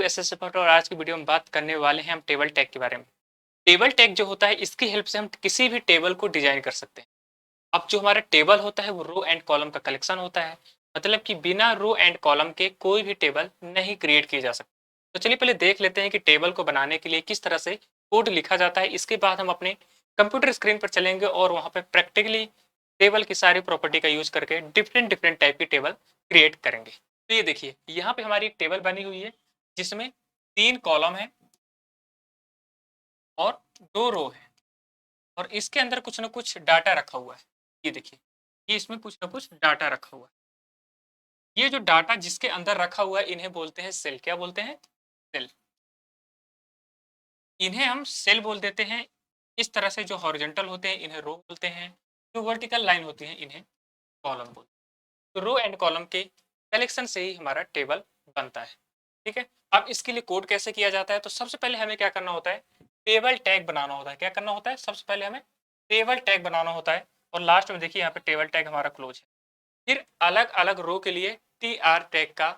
SS Bhatt और आज की वीडियो में बात करने वाले हैं हम टेबल टैग के बारे में। टेबल टैग जो होता है इसकी हेल्प से हम किसी भी टेबल को डिजाइन कर सकते हैं। अब जो हमारा टेबल होता है वो रो एंड कॉलम का कलेक्शन होता है, मतलब कि बिना रो एंड कॉलम के कोई भी टेबल नहीं क्रिएट किया जा सकता। तो चलिए पहले देख लेते हैं कि टेबल को बनाने के लिए किस तरह से कोड लिखा जाता है। इसके बाद हम अपने कंप्यूटर स्क्रीन पर चलेंगे और वहां पर प्रैक्टिकली टेबल की सारी प्रॉपर्टी का यूज करके डिफरेंट डिफरेंट टाइप की टेबल क्रिएट करेंगे। तो ये देखिए यहाँ पे हमारी एक टेबल बनी हुई है जिसमें 3 कॉलम है और 2 रो है और इसके अंदर कुछ ना कुछ डाटा रखा हुआ है। ये देखिए, ये इसमें कुछ ना कुछ डाटा रखा हुआ है। ये जो डाटा जिसके अंदर रखा हुआ है इन्हें बोलते हैं सेल। क्या बोलते हैं? सेल। इन्हें हम सेल बोल देते हैं। इस तरह से जो हॉरिजॉन्टल होते हैं इन्हें रो बोलते हैं, जो वर्टिकल लाइन होती है इन्हें कॉलम बोलते हैं। तो रो एंड कॉलम के कलेक्शन से ही हमारा टेबल बनता है। ठीक है, अब इसके लिए कोड कैसे किया जाता है? तो सबसे पहले हमें क्या करना होता है? टेबल टैग बनाना होता है। क्या करना होता है? सबसे पहले हमें टेबल टैग बनाना होता है और लास्ट में देखिए यहाँ पे टेबल टैग हमारा क्लोज है। फिर अलग अलग रो के लिए टी आर टैग का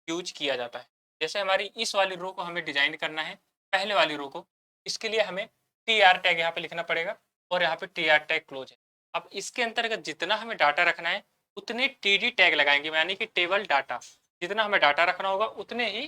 यूज किया जाता है। जैसे हमारी इस वाली रो को हमें डिजाइन करना है, पहले वाली रो को, इसके लिए हमें टी आर टैग यहाँ पे लिखना पड़ेगा और यहाँ पे टी आर टैग क्लोज है। अब इसके अंतर्गत जितना हमें डाटा रखना है उतने टी डी टैग लगाएंगे, यानी कि टेबल डाटा जितना हमें डाटा रखना होगा उतने ही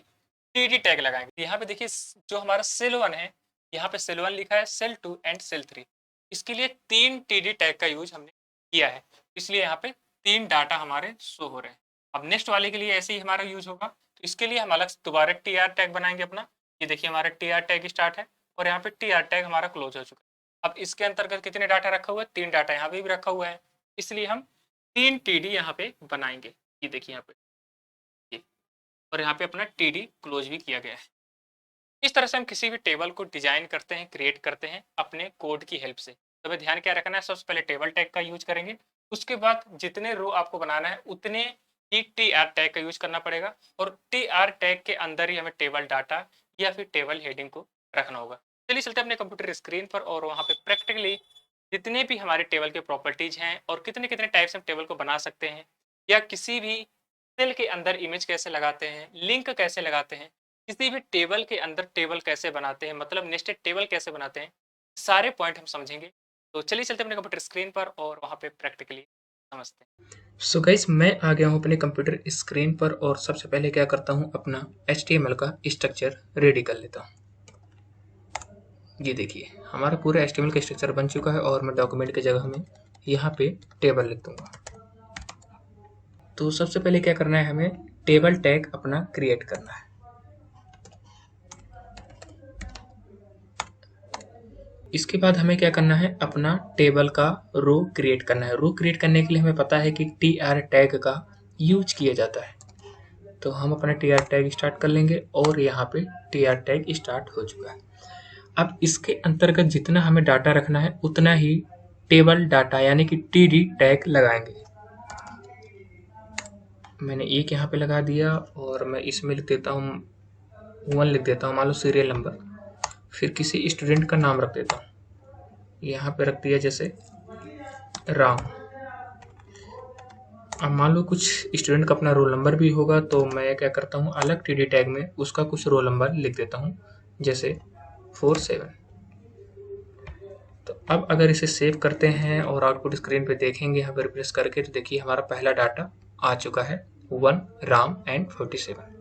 टी डी टैग लगाएंगे। यहाँ पे देखिए जो हमारा सेल 1 है, यहाँ पे सेल 1 लिखा है, सेल 2 एंड सेल 3। इसके लिए 3 टी डी टैग का यूज हमने किया है, इसलिए यहाँ पे 3 डाटा हमारे शो हो रहे हैं। अब नेक्स्ट वाले के लिए ऐसे ही हमारा यूज होगा, तो इसके लिए हम अलग से दोबारा टी आर टैग बनाएंगे अपना। ये देखिए हमारा टी आर टैग स्टार्ट है और यहाँ पे टी आर टैग हमारा क्लोज हो चुका है। अब इसके अंतर्गत कितने डाटा रखा हुआ है? 3 डाटा यहाँ पे भी रखा हुआ है, इसलिए हम 3 टी डी यहाँ पे बनाएंगे। ये देखिए यहाँ पे ये, और यहाँ पे अपना टी डी क्लोज भी किया गया है। इस तरह से हम किसी भी टेबल को डिजाइन करते हैं, क्रिएट करते हैं अपने कोड की हेल्प से। तो हमें ध्यान क्या रखना है? सबसे पहले टेबल टैग का यूज करेंगे, उसके बाद जितने रो आपको बनाना है उतने ही टी आर टैग का यूज करना पड़ेगा और टी आर टैग के अंदर ही हमें टेबल डाटा या फिर टेबल हेडिंग को रखना होगा। चलिए चलते अपने कंप्यूटर स्क्रीन पर और वहाँ पे प्रैक्टिकली जितने भी हमारे टेबल के प्रॉपर्टीज हैं और कितने कितने टाइप से हम टेबल को बना सकते हैं, या किसी भी सेल के अंदर इमेज कैसे लगाते हैं, लिंक कैसे लगाते हैं, किसी भी टेबल के अंदर टेबल कैसे बनाते हैं, मतलब नेस्टेड टेबल कैसे बनाते हैं, सारे पॉइंट हम समझेंगे। तो चलिए चलते अपने कंप्यूटर स्क्रीन पर और वहाँ पे प्रैक्टिकली समझते हैं। सो गाइस, मैं आ गया हूँ अपने कंप्यूटर स्क्रीन पर और सबसे पहले क्या करता हूँ, अपना HTML का स्ट्रक्चर रेडी कर लेता हूँ। ये देखिए हमारा पूरा HTML का स्ट्रक्चर बन चुका है और मैं डॉक्यूमेंट की जगह में यहाँ पे टेबल लिख दूंगा। तो सबसे पहले क्या करना है, हमें टेबल टैग अपना क्रिएट करना है। इसके बाद हमें क्या करना है, अपना टेबल का रो क्रिएट करना है। रो क्रिएट करने के लिए हमें पता है कि TR टैग का यूज किया जाता है, तो हम अपना TR टैग स्टार्ट कर लेंगे और यहाँ पे TR टैग स्टार्ट हो चुका है। अब इसके अंतर्गत जितना हमें डाटा रखना है उतना ही टेबल डाटा यानी कि TD टैग लगाएंगे। मैंने एक यहाँ पे लगा दिया और मैं इसमें लिख देता हूँ 1, लिख देता हूँ मान लो सीरियल नंबर, फिर किसी स्टूडेंट का नाम रख देता हूँ। यहाँ पे रख दिया जैसे राम। अब मान लो कुछ स्टूडेंट का अपना रोल नंबर भी होगा, तो मैं क्या करता हूँ, अलग TD टैग में उसका कुछ रोल नंबर लिख देता हूँ, जैसे 47। तो अब अगर इसे सेव करते हैं और आउटपुट स्क्रीन पे देखेंगे यहाँ पर रिफ्रेश करके, तो देखिए हमारा पहला डाटा आ चुका है 1 राम एंड 47।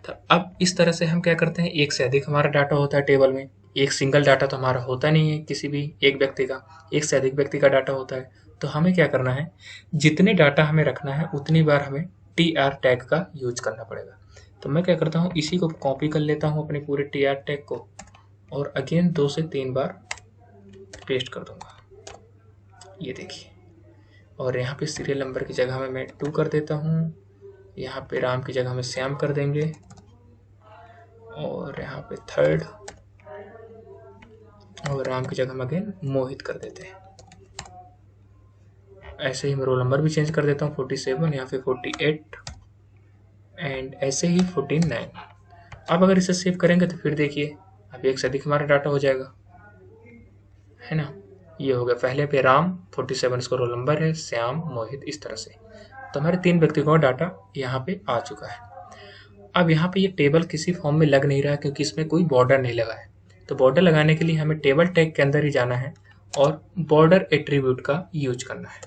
तो अब इस तरह से हम क्या करते हैं, एक से अधिक हमारा डाटा होता है टेबल में, एक सिंगल डाटा तो हमारा होता नहीं है किसी भी एक व्यक्ति का, एक से अधिक व्यक्ति का डाटा होता है। तो हमें क्या करना है, जितने डाटा हमें रखना है उतनी बार हमें TR टैग का यूज करना पड़ेगा। तो मैं क्या करता हूँ, इसी को कॉपी कर लेता हूँ अपने पूरे TR टैग को और अगेन 2 से 3 बार पेस्ट कर दूंगा। ये देखिए, और यहाँ पे सीरियल नंबर की जगह में मैं 2 कर देता हूँ, यहाँ पे राम की जगह में श्याम कर देंगे और यहाँ पे 3rd, और राम की जगह में अगेन मोहित कर देते हैं। ऐसे ही मैं रोल नंबर भी चेंज कर देता हूँ, 47 यहाँ पे 48 एंड ऐसे ही 49। अब अगर इसे सेव करेंगे तो फिर देखिए अब एक से अधिक हमारा डाटा हो जाएगा, है ना। ये हो गया, पहले पे राम 47 इसका रोल नंबर है, श्याम, मोहित, इस तरह से। तो हमारे 3 व्यक्तियों का डाटा यहाँ पे आ चुका है। अब यहाँ पे ये टेबल किसी फॉर्म में लग नहीं रहा क्योंकि इसमें कोई बॉर्डर नहीं लगा है। तो बॉर्डर लगाने के लिए हमें टेबल टैग के अंदर ही जाना है और बॉर्डर एट्रीब्यूट का यूज करना है।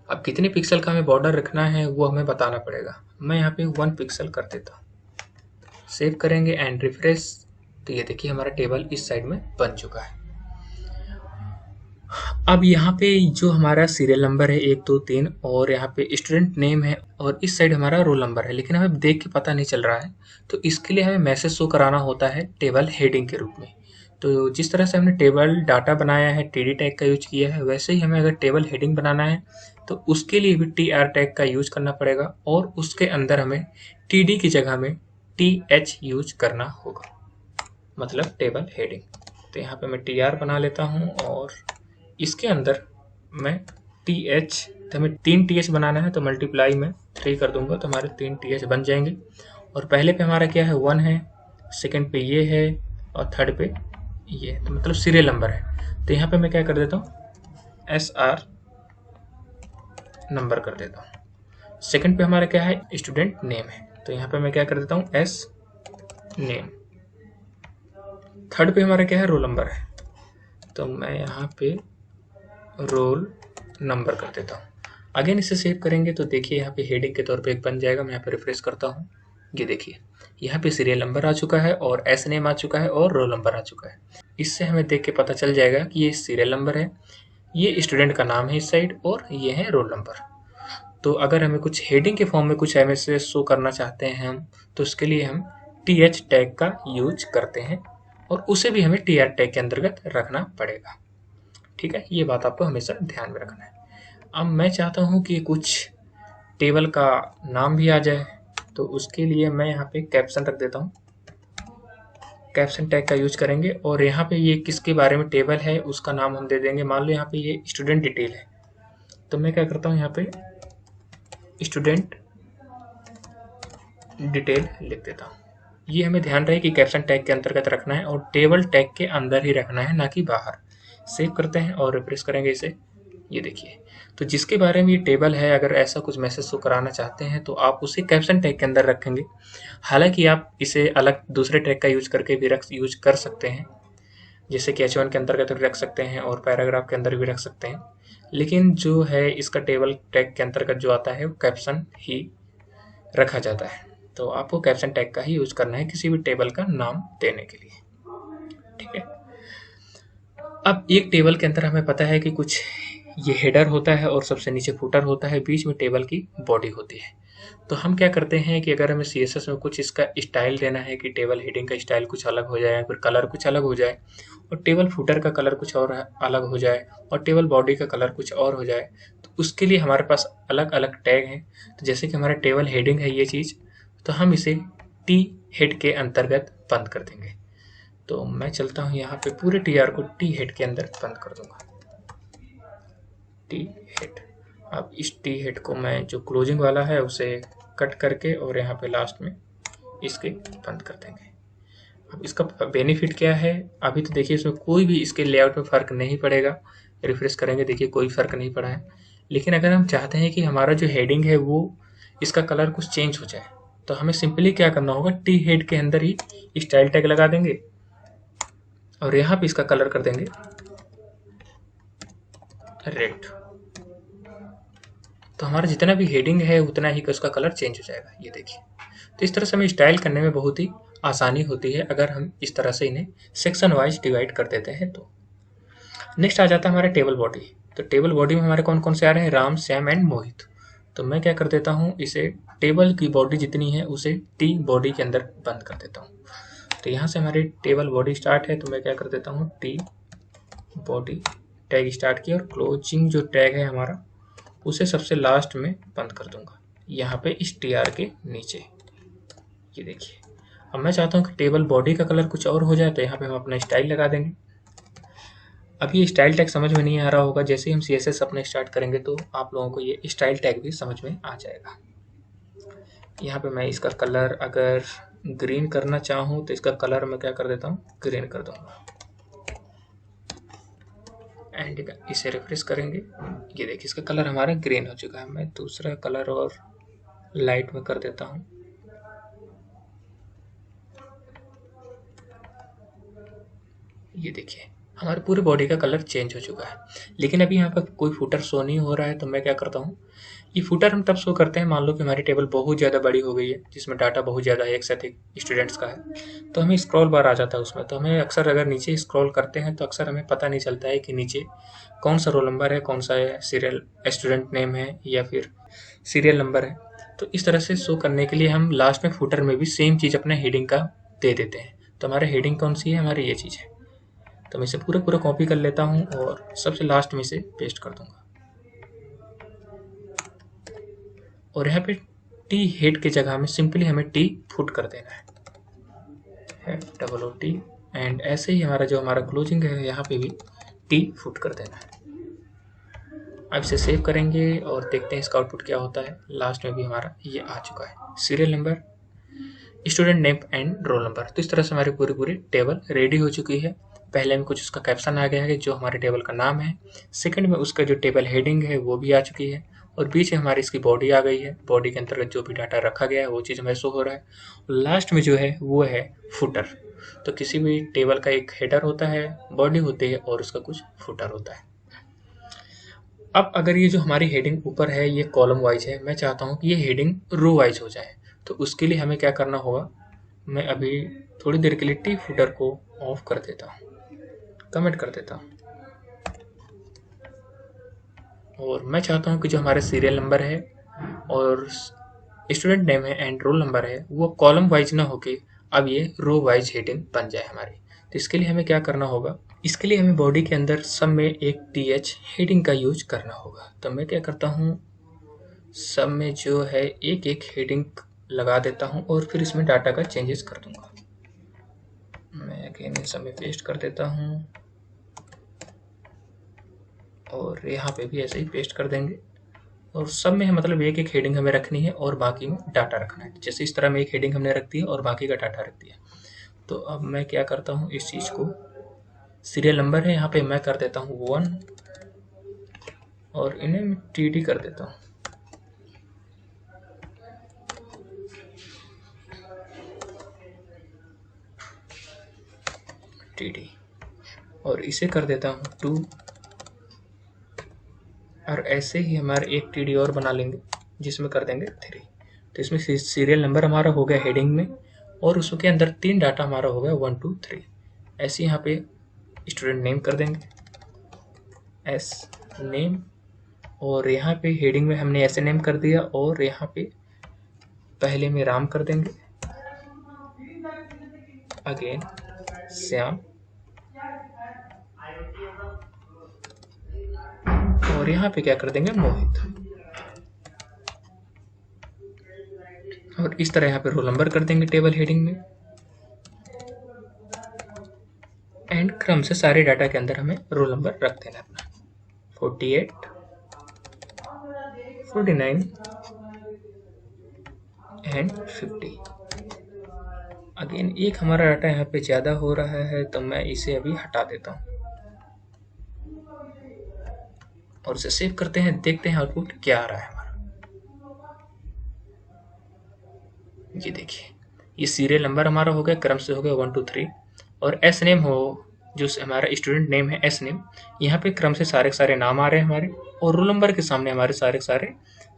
अब कितने पिक्सल का हमें बॉर्डर रखना है वो हमें बताना पड़ेगा। मैं यहाँ पे 1 पिक्सल कर देता हूँ। सेव करेंगे एंड रिफ्रेश, तो ये देखिए हमारा टेबल इस साइड में बन चुका है। अब यहाँ पे जो हमारा सीरियल नंबर है 1 2 3 और यहाँ पे स्टूडेंट नेम है और इस साइड हमारा रोल नंबर है, लेकिन हमें देख के पता नहीं चल रहा है। तो इसके लिए हमें मैसेज शो कराना होता है टेबल हेडिंग के रूप में। तो जिस तरह से हमने टेबल डाटा बनाया है, टीडी टैग का यूज किया है, वैसे ही हमें अगर टेबल हेडिंग बनाना है तो उसके लिए भी टी आर टैग का यूज करना पड़ेगा और उसके अंदर हमें टी डी की जगह में टी एच यूज करना होगा, मतलब टेबल हेडिंग। तो यहाँ पे मैं टी आर बना लेता हूँ और इसके अंदर मैं टी एच, तो हमें 3 टी एच बनाना है तो मल्टीप्लाई में 3 कर दूंगा तो हमारे 3 टी एच बन जाएंगे। और पहले पे हमारा क्या है 1 है, सेकंड पे ये है और थर्ड पे ये, तो मतलब सीरियल नंबर है। तो यहाँ पे मैं क्या कर देता हूँ एस आर नंबर कर देता हूँ। सेकंड पे हमारा क्या है स्टूडेंट नेम है, तो यहाँ पे मैं क्या कर देता हूँ एस नेम। थर्ड पे हमारा क्या है रोल नंबर है, तो मैं यहाँ पे रोल नंबर कर देता हूँ। अगेन इसे सेव करेंगे तो देखिए यहाँ पे हेडिंग के तौर पे एक बन जाएगा। मैं यहाँ पे रिफ्रेश करता हूँ, ये देखिए यहाँ पे सीरियल नंबर आ चुका है और एस नेम आ चुका है और रोल नंबर आ चुका है। इससे हमें देख के पता चल जाएगा कि ये सीरियल नंबर है, ये स्टूडेंट का नाम है इस साइड और ये है रोल नंबर। तो अगर हमें कुछ हेडिंग के फॉर्म में कुछ मैसेज शो करना चाहते हैं हम, तो उसके लिए हम टी एच टैग का यूज करते हैं और उसे भी हमें टी आर टैग के अंतर्गत रखना पड़ेगा। ठीक है, ये बात आपको हमेशा ध्यान में रखना है। अब मैं चाहता हूँ कि कुछ टेबल का नाम भी आ जाए, तो उसके लिए मैं यहाँ पे कैप्शन रख देता हूँ। कैप्शन टैग का यूज करेंगे और यहाँ पे ये किसके बारे में टेबल है उसका नाम हम दे देंगे। मान लो यहाँ पे ये स्टूडेंट डिटेल है, तो मैं क्या करता हूँ यहाँ पे स्टूडेंट डिटेल लिख देता हूँ। ये हमें ध्यान रहे कि कैप्शन टैग के अंतर्गत रखना है और टेबल टैग के अंदर ही रखना है, ना कि बाहर। सेव करते हैं और रिफ्रेश करेंगे इसे, ये देखिए। तो जिसके बारे में ये टेबल है, अगर ऐसा कुछ मैसेज शो कराना चाहते हैं तो आप उसे कैप्शन टैग के अंदर रखेंगे। हालांकि आप इसे अलग दूसरे टैग का यूज करके भी यूज कर सकते हैं, जैसे कि H1 के अंतर्गत भी रख सकते हैं और पैराग्राफ के अंदर भी रख सकते हैं, लेकिन जो है इसका टेबल टैग के अंतर्गत जो आता है वो कैप्शन ही रखा जाता है। तो आपको कैप्शन टैग का ही यूज करना है किसी भी टेबल का नाम देने के लिए। ठीक है, अब एक टेबल के अंदर हमें पता है कि कुछ ये हेडर होता है और सबसे नीचे फुटर होता है, बीच में टेबल की बॉडी होती है। तो हम क्या करते हैं कि अगर हमें CSS में कुछ इसका स्टाइल देना है कि टेबल हेडिंग का स्टाइल कुछ अलग हो जाए, फिर कलर कुछ अलग हो जाए और टेबल फुटर का कलर कुछ और अलग हो जाए और टेबल बॉडी का कलर कुछ और हो जाए, तो उसके लिए हमारे पास अलग अलग टैग हैं। तो जैसे कि हमारा टेबल हेडिंग है ये चीज़, तो हम इसे टी हेड के अंतर्गत बंद कर देंगे। तो मैं चलता हूँ यहाँ पे पूरे TR को टी हेड के अंदर बंद कर दूंगा, टी हेड। अब इस टी हेड को मैं जो क्लोजिंग वाला है उसे कट करके और यहाँ पे लास्ट में इसके बंद कर देंगे। अब इसका बेनिफिट क्या है, अभी तो देखिए इसमें कोई भी इसके लेआउट में फ़र्क नहीं पड़ेगा। रिफ्रेश करेंगे, देखिए कोई फ़र्क नहीं पड़ा है। लेकिन अगर हम चाहते हैं कि हमारा जो हेडिंग है वो इसका कलर कुछ चेंज हो जाए, तो हमें सिंपली क्या करना होगा, टी हेड के अंदर ही स्टाइल टैग लगा देंगे और यहाँ पे इसका कलर कर देंगे रेड। तो हमारा जितना भी हेडिंग है उतना ही उसका कलर चेंज हो जाएगा, ये देखिए। तो इस तरह से हमें स्टाइल करने में बहुत ही आसानी होती है अगर हम इस तरह से इन्हें सेक्शन वाइज डिवाइड कर देते हैं। तो नेक्स्ट आ जाता है हमारा टेबल बॉडी। तो टेबल बॉडी में हमारे कौन कौन से आ रहे हैं, राम, श्याम एंड मोहित। तो मैं क्या कर देता हूँ, इसे टेबल की बॉडी जितनी है उसे टी बॉडी के अंदर बंद कर देता हूँ। तो यहाँ से हमारी टेबल बॉडी स्टार्ट है, तो मैं क्या कर देता हूँ टी बॉडी टैग स्टार्ट किया और क्लोजिंग जो टैग है हमारा उसे सबसे लास्ट में बंद कर दूंगा, यहाँ पे इस TR के नीचे, ये देखिए। अब मैं चाहता हूँ कि टेबल बॉडी का कलर कुछ और हो जाए, तो यहाँ पे हम अपना स्टाइल लगा देंगे। अब ये स्टाइल टैग समझ में नहीं आ रहा होगा, जैसे ही हम CSS अपने स्टार्ट करेंगे तो आप लोगों को ये स्टाइल टैग भी समझ में आ जाएगा। यहाँ पे मैं इसका कलर अगर ग्रीन करना चाहूँ तो इसका कलर मैं क्या कर देता हूँ, ग्रीन कर दूंगा। एंड इसे रिफ्रेश करेंगे, ये देखिए इसका कलर हमारा ग्रीन हो चुका है। मैं दूसरा कलर और लाइट में कर देता हूँ। ये देखिए हमारे पूरे बॉडी का कलर चेंज हो चुका है, लेकिन अभी यहाँ पर कोई फुटर शो नहीं हो रहा है। तो मैं क्या करता हूँ, ये फुटर हम तब शो करते हैं मान लो कि हमारी टेबल बहुत ज़्यादा बड़ी हो गई है, जिसमें डाटा बहुत ज़्यादा है, एक से अधिक स्टूडेंट्स का है, तो हमें स्क्रॉल बार आ जाता है उसमें। तो हमें अक्सर अगर नीचे स्क्रॉल करते हैं तो अक्सर हमें पता नहीं चलता है कि नीचे कौन सा रोल नंबर है, कौन सा है सीरियल स्टूडेंट नेम है या फिर सीरियल नंबर है। तो इस तरह से शो करने के लिए हम लास्ट में फुटर में भी सेम चीज़ अपने हेडिंग का दे देते हैं। तो हमारा हेडिंग कौन सी है, हमारी ये चीज़ है। तो मैं इसे पूरा कॉपी कर लेता हूँ और सबसे लास्ट में इसे पेस्ट कर दूंगा। और यहाँ पे टी हेड के जगह में सिंपली हमें टी फुट कर देना है, डबल ओ टी। एंड ऐसे ही हमारा क्लोजिंग है यहाँ पे भी टी फुट कर देना है। अब इसे सेव करेंगे और देखते हैं इसका आउटपुट क्या होता है। लास्ट में भी हमारा ये आ चुका है, serial number, student name and roll number. तो इस तरह से हमारी पूरी टेबल रेडी हो चुकी है। पहले में कुछ उसका कैप्शन आ गया है जो हमारे टेबल का नाम है, सेकंड में उसका जो टेबल हेडिंग है वो भी आ चुकी है, और बीच में हमारी इसकी बॉडी आ गई है। बॉडी के अंतर्गत जो भी डाटा रखा गया है वो चीज़ हमें शो हो रहा है। लास्ट में जो है वो है फुटर। तो किसी भी टेबल का एक हेडर होता है, बॉडी होती है और उसका कुछ फुटर होता है। अब अगर ये जो हमारी हेडिंग ऊपर है ये कॉलम वाइज है, मैं चाहता हूँ कि ये हेडिंग रो वाइज हो जाए। तो उसके लिए हमें क्या करना होगा, मैं अभी थोड़ी देर के लिए टी फुटर को ऑफ कर देता हूँ, कमेंट कर देता हूँ। और मैं चाहता हूँ कि जो हमारे सीरियल नंबर है और स्टूडेंट नेम है एंड रोल नंबर है वो कॉलम वाइज ना होके अब ये रो वाइज हेडिंग बन जाए हमारी। तो इसके लिए हमें क्या करना होगा, इसके लिए हमें बॉडी के अंदर सब में एक टी एच हेडिंग का यूज करना होगा। तो मैं क्या करता हूँ, सब में जो है एक एक हेडिंग लगा देता हूँ और फिर इसमें डाटा का चेंजेस कर दूंगा। मैं अगेन इन सब में पेस्ट कर देता हूँ और यहाँ पे भी ऐसे ही पेस्ट कर देंगे। और सब में मतलब एक एक हेडिंग हमें रखनी है और बाकी में डाटा रखना है। जैसे इस तरह में एक हेडिंग हमने रख दी है और बाकी का डाटा रख दिया। तो अब मैं क्या करता हूँ, इस चीज़ को सीरियल नंबर है यहाँ पे मैं कर देता हूँ 1 और इन्हें मैं TD कर देता हूँ। TD और इसे कर देता हूँ 2 और ऐसे ही हमारे एक TD और बना लेंगे जिसमें कर देंगे 3। तो इसमें सीरियल नंबर हमारा हो गया हेडिंग में और उसके अंदर 3 डाटा हमारा हो गया 1 2 3। ऐसे यहाँ पे स्टूडेंट नेम कर देंगे एस नेम और यहाँ पे हेडिंग में हमने ऐसे नेम कर दिया और यहाँ पे पहले में राम कर देंगे, अगेन श्याम और यहाँ पे क्या कर देंगे मोहित। और इस तरह यहाँ पे रोल नंबर कर देंगे टेबल हेडिंग में एंड क्रम से सारे डाटा के अंदर हमें रोल नंबर रख देना अपना 48 49 एंड 50। अगेन एक हमारा डाटा यहाँ पे ज़्यादा हो रहा है तो मैं इसे अभी हटा देता हूँ और इसे सेव करते हैं, देखते हैं आउटपुट क्या आ रहा है हमारा। ये देखिए ये सीरियल नंबर हमारा हो गया, क्रम से हो गया 1 2 3 और एस नेम हो जो हमारा स्टूडेंट नेम है एस नेम, यहाँ पे क्रम से सारे सारे नाम आ रहे हैं हमारे और रोल नंबर के सामने हमारे सारे सारे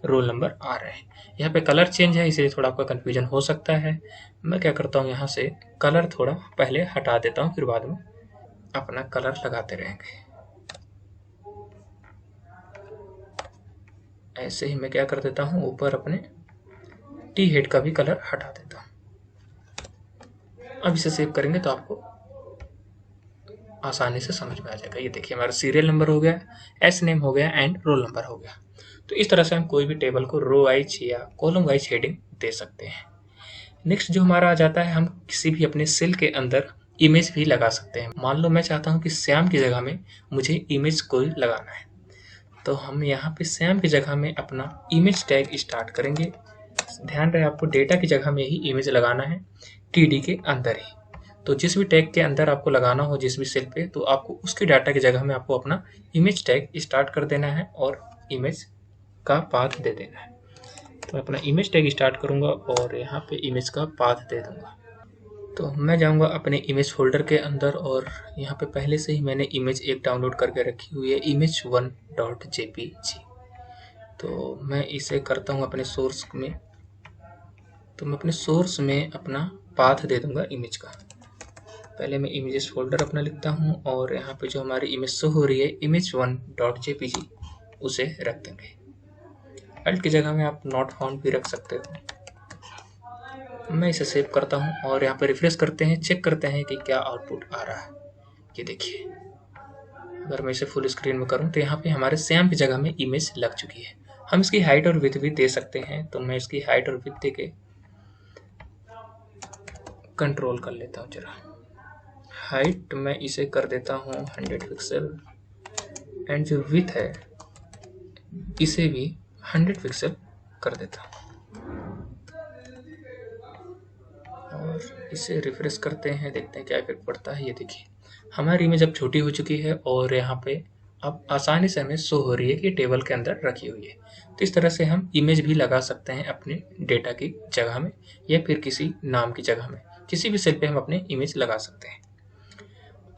रोल नंबर आ रहे हैं। यहाँ पे कलर चेंज है इसलिए थोड़ा आपका कन्फ्यूजन हो सकता है। मैं क्या करता हूँ, यहाँ से कलर थोड़ा पहले हटा देता हूँ फिर बाद में अपना कलर लगाते रहेंगे। ऐसे ही मैं क्या कर देता हूँ, ऊपर अपने टी हेड का भी कलर हटा देता हूँ। अब इसे सेव करेंगे तो आपको आसानी से समझ में आ जाएगा। ये देखिए हमारा सीरियल नंबर हो गया, एस नेम हो गया एंड रोल नंबर हो गया। तो इस तरह से हम कोई भी टेबल को रो वाइज या कॉलम वाइज हेडिंग दे सकते हैं। नेक्स्ट जो हमारा आ जाता है, हम किसी भी अपने सेल के अंदर इमेज भी लगा सकते हैं। मान लो मैं चाहता हूँ कि श्याम की जगह में मुझे इमेज कोई लगाना है, तो हम यहाँ पे श्याम की जगह में अपना इमेज टैग स्टार्ट करेंगे। ध्यान रहे आपको डेटा की जगह में ही इमेज लगाना है, TD के अंदर ही। तो जिस भी टैग के अंदर आपको लगाना हो जिस भी सेल पे, तो आपको उसके डाटा की जगह में आपको अपना इमेज टैग स्टार्ट कर देना है और इमेज का पाथ दे देना है। तो अपना इमेज टैग स्टार्ट करूँगा और यहाँ पे इमेज का पाथ दे दूँगा। तो मैं जाऊँगा अपने इमेज फोल्डर के अंदर और यहाँ पे पहले से ही मैंने इमेज एक डाउनलोड करके रखी हुई है, image1.jpg। तो मैं इसे करता हूँ अपने सोर्स में। तो मैं अपने सोर्स में अपना पाथ दे दूँगा इमेज का। पहले मैं इमेजेस फोल्डर अपना लिखता हूँ और यहाँ पे जो हमारी इमेज शो हो रही है image1.jpg उसे रख देंगे। अल्ट की जगह में आप नॉट फाउंड भी रख सकते हो। मैं इसे सेव करता हूँ और यहाँ पे रिफ्रेश करते हैं, चेक करते हैं कि क्या आउटपुट आ रहा है। ये देखिए, अगर मैं इसे फुल स्क्रीन में करूँ तो यहाँ पे हमारे सेम की जगह में इमेज लग चुकी है। हम इसकी हाइट और विड्थ भी दे सकते हैं। तो मैं इसकी हाइट और विड्थ दे के कंट्रोल कर लेता हूँ जरा। हाइट मैं इसे कर देता हूँ 100 पिक्सल एंड जो विड्थ है इसे भी 100 पिक्सल कर देता हूँ और इसे रिफ्रेश करते हैं, देखते हैं क्या इफेक्ट पड़ता है। ये देखिए, हमारी इमेज अब छोटी हो चुकी है और यहाँ पे अब आसानी से हमें शो हो रही है कि टेबल के अंदर रखी हुई है। तो इस तरह से हम इमेज भी लगा सकते हैं अपने डेटा की जगह में या फिर किसी नाम की जगह में, किसी भी सेल पे हम अपने इमेज लगा सकते हैं।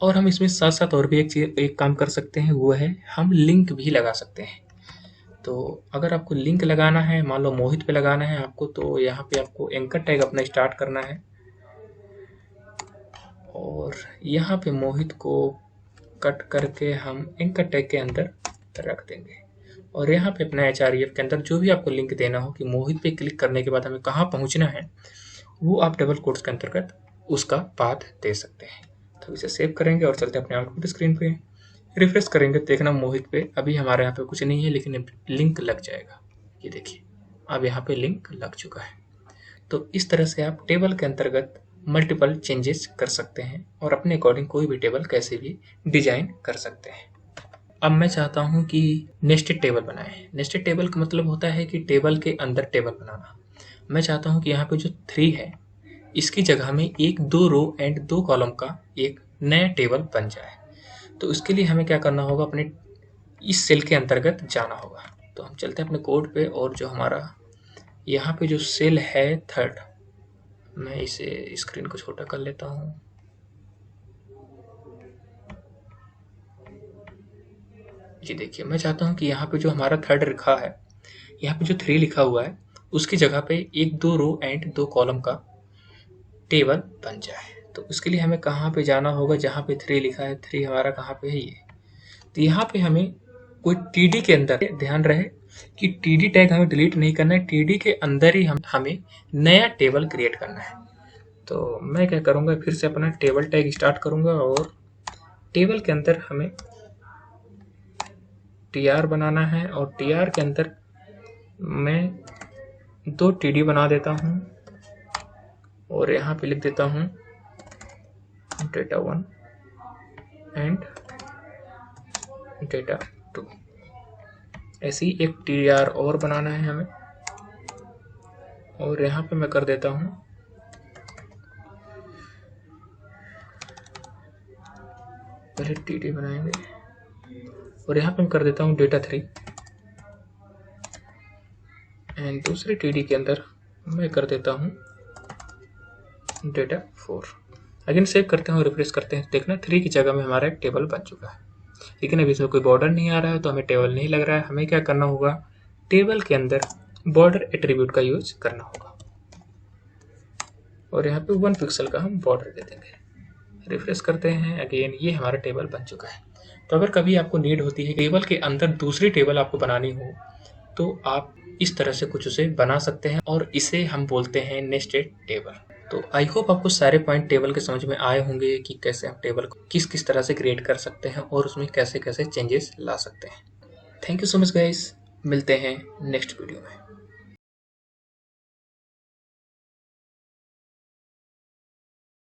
और हम इसमें साथ साथ और भी एक काम कर सकते हैं, वो है हम लिंक भी लगा सकते हैं। तो अगर आपको लिंक लगाना है, मान लो मोहित पे लगाना है आपको, तो यहाँ पे आपको एंकर टैग अपना स्टार्ट करना है और यहाँ पे मोहित को कट करके हम एंकर टैग के अंदर रख देंगे और यहाँ पे अपना href के अंदर जो भी आपको लिंक देना हो कि मोहित पे क्लिक करने के बाद हमें कहाँ पहुँचना है, वो आप डबल कोट्स के अंतर्गत उसका पाथ दे सकते हैं। तो इसे सेव करेंगे और चलते अपने आउटपुट स्क्रीन पे, रिफ्रेश करेंगे, देखना मोहित पे अभी हमारे यहाँ पे कुछ नहीं है लेकिन लिंक लग जाएगा। ये देखिए, अब यहाँ पे लिंक लग चुका है। तो इस तरह से आप टेबल के अंतर्गत मल्टीपल चेंजेस कर सकते हैं और अपने अकॉर्डिंग कोई भी टेबल कैसे भी डिजाइन कर सकते हैं। अब मैं चाहता हूँ कि नेस्टेड टेबल बनाएं। नेस्टेड टेबल का मतलब होता है कि टेबल के अंदर टेबल बनाना। मैं चाहता हूँ कि यहाँ पे जो 3 है इसकी जगह में 2 रो एंड 2 कॉलम का एक नया टेबल बन जाए। तो उसके लिए हमें क्या करना होगा, अपने इस सेल के अंतर्गत जाना होगा। तो हम चलते हैं अपने कोड पे और जो हमारा यहाँ पे जो सेल है 3rd, मैं इसे स्क्रीन को छोटा कर लेता हूँ। जी देखिए, मैं चाहता हूँ कि यहाँ पे जो हमारा 3rd लिखा है, यहाँ पे जो 3 लिखा हुआ है उसकी जगह पे 2 रो एंड 2 कॉलम का टेबल बन जाए। तो उसके लिए हमें कहाँ पे जाना होगा, जहाँ पे 3 लिखा है, 3 हमारा कहाँ पे है, ये। तो यहाँ पे हमें कोई टीडी के अंदर, ध्यान रहे कि टीडी टैग हमें डिलीट नहीं करना है, टीडी के अंदर ही हमें नया टेबल क्रिएट करना है। तो मैं क्या करूँगा, फिर से अपना टेबल टैग स्टार्ट करूँगा और टेबल के अंदर हमें टीआर बनाना है और टीआर के अंदर मैं 2 टीडी बना देता हूँ और यहाँ पे लिख देता हूँ डेटा 1 एंड डेटा 2। ऐसी एक टीआर और बनाना है हमें और यहाँ पे मैं कर देता हूँ पहले टीडी बनाएंगे और यहाँ पे मैं कर देता हूँ डेटा 3 एंड दूसरे टीडी के अंदर मैं कर देता हूँ डेटा 4। अगेन सेव करते हैं और रिफ्रेश करते हैं, देखना 3 की जगह में हमारा एक टेबल बन चुका है। लेकिन अभी इसमें कोई बॉर्डर नहीं आ रहा है तो हमें टेबल नहीं लग रहा है। हमें क्या करना होगा, टेबल के अंदर बॉर्डर एट्रीब्यूट का यूज करना होगा और यहाँ पे 1 पिक्सल का हम बॉर्डर दे देंगे। रिफ्रेश करते हैं, अगेन ये हमारा टेबल बन चुका है। तो अगर कभी आपको नीड होती है टेबल के अंदर दूसरी टेबल आपको बनानी हो तो आप इस तरह से कुछ उसे बना सकते हैं और इसे हम बोलते हैं नेस्टेड टेबल। तो आई होप आपको सारे पॉइंट टेबल के समझ में आए होंगे कि कैसे हम टेबल को किस किस तरह से क्रिएट कर सकते हैं और उसमें कैसे कैसे चेंजेस ला सकते हैं। Thank you so much guys, मिलते हैं नेक्स्ट वीडियो में।